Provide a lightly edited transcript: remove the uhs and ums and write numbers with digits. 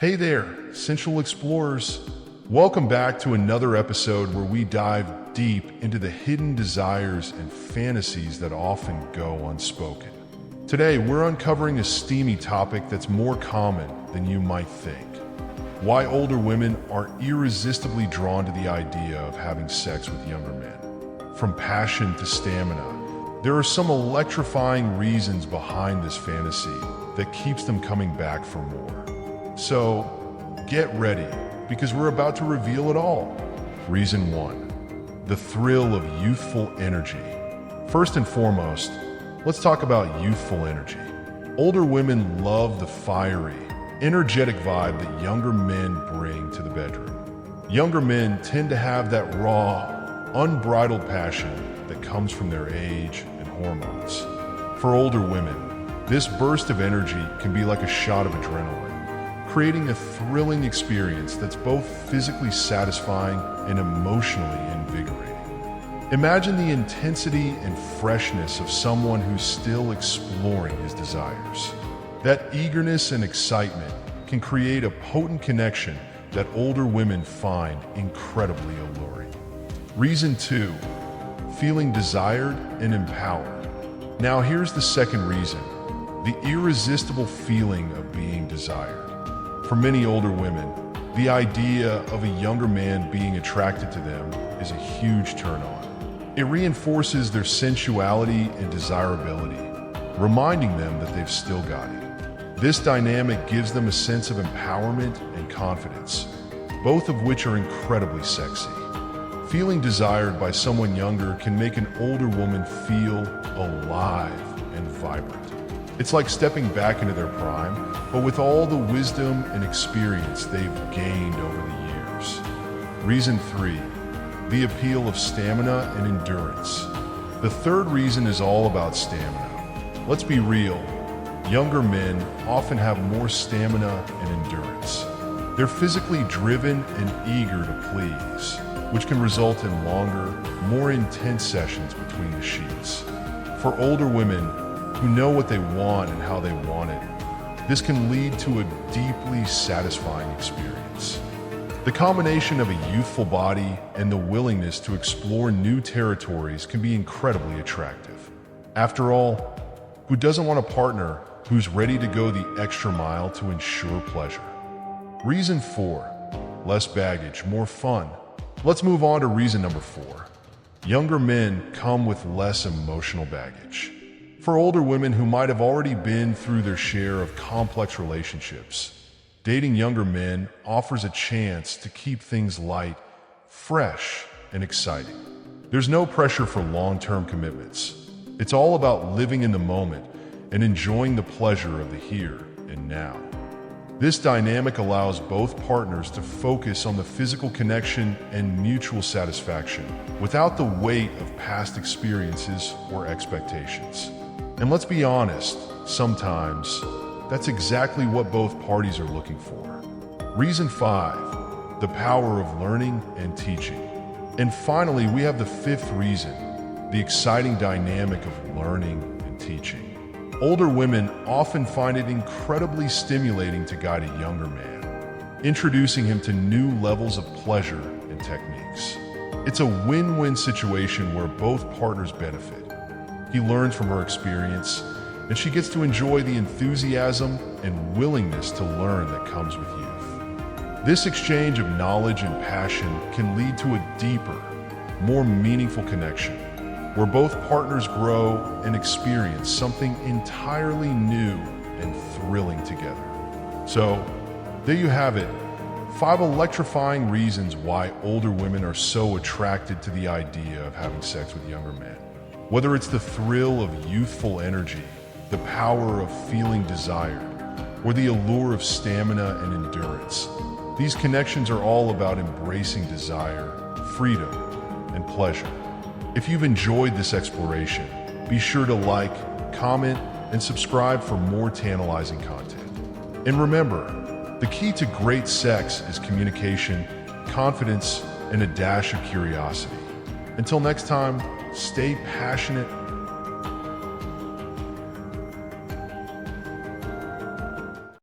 Hey there, Sensual Explorers. Welcome back to another episode where we dive deep into the hidden desires and fantasies that often go unspoken. Today, we're uncovering a steamy topic that's more common than you might think. Why older women are irresistibly drawn to the idea of having sex with younger men. From passion to stamina, there are some electrifying reasons behind this fantasy that keeps them coming back for more. So, get ready, because we're about to reveal it all. Reason 1. The thrill of youthful energy. First and foremost, let's talk about youthful energy. Older women love the fiery, energetic vibe that younger men bring to the bedroom. Younger men tend to have that raw, unbridled passion that comes from their age and hormones. For older women, this burst of energy can be like a shot of adrenaline, creating a thrilling experience that's both physically satisfying and emotionally invigorating. Imagine the intensity and freshness of someone who's still exploring his desires. That eagerness and excitement can create a potent connection that older women find incredibly alluring. Reason 2. Feeling desired and empowered. Now here's the second reason. The irresistible feeling of being desired. For many older women, the idea of a younger man being attracted to them is a huge turn-on. It reinforces their sensuality and desirability, reminding them that they've still got it. This dynamic gives them a sense of empowerment and confidence, both of which are incredibly sexy. Feeling desired by someone younger can make an older woman feel alive and vibrant. It's like stepping back into their prime, but with all the wisdom and experience they've gained over the years. Reason 3. The appeal of stamina and endurance. The third reason is all about stamina. Let's be real. Younger men often have more stamina and endurance. They're physically driven and eager to please, which can result in longer, more intense sessions between the sheets. For older women who know what they want and how they want it, this can lead to a deeply satisfying experience. The combination of a youthful body and the willingness to explore new territories can be incredibly attractive. After all, who doesn't want a partner who's ready to go the extra mile to ensure pleasure? Reason 4. Less baggage, more fun. Let's move on to reason number 4. Younger men come with less emotional baggage. For older women who might have already been through their share of complex relationships, dating younger men offers a chance to keep things light, fresh, and exciting. There's no pressure for long-term commitments. It's all about living in the moment and enjoying the pleasure of the here and now. This dynamic allows both partners to focus on the physical connection and mutual satisfaction without the weight of past experiences or expectations. And let's be honest, sometimes that's exactly what both parties are looking for. Reason 5. The power of learning and teaching. And finally, we have the fifth reason, the exciting dynamic of learning and teaching. Older women often find it incredibly stimulating to guide a younger man, introducing him to new levels of pleasure and techniques. It's a win-win situation where both partners benefit. He learns from her experience, and she gets to enjoy the enthusiasm and willingness to learn that comes with youth. This exchange of knowledge and passion can lead to a deeper, more meaningful connection, where both partners grow and experience something entirely new and thrilling together. So, there you have it. 5 electrifying reasons why older women are so attracted to the idea of having sex with younger men. Whether it's the thrill of youthful energy, the power of feeling desired, or the allure of stamina and endurance, these connections are all about embracing desire, freedom, and pleasure. If you've enjoyed this exploration, be sure to like, comment, and subscribe for more tantalizing content. And remember, the key to great sex is communication, confidence, and a dash of curiosity. Until next time, stay passionate,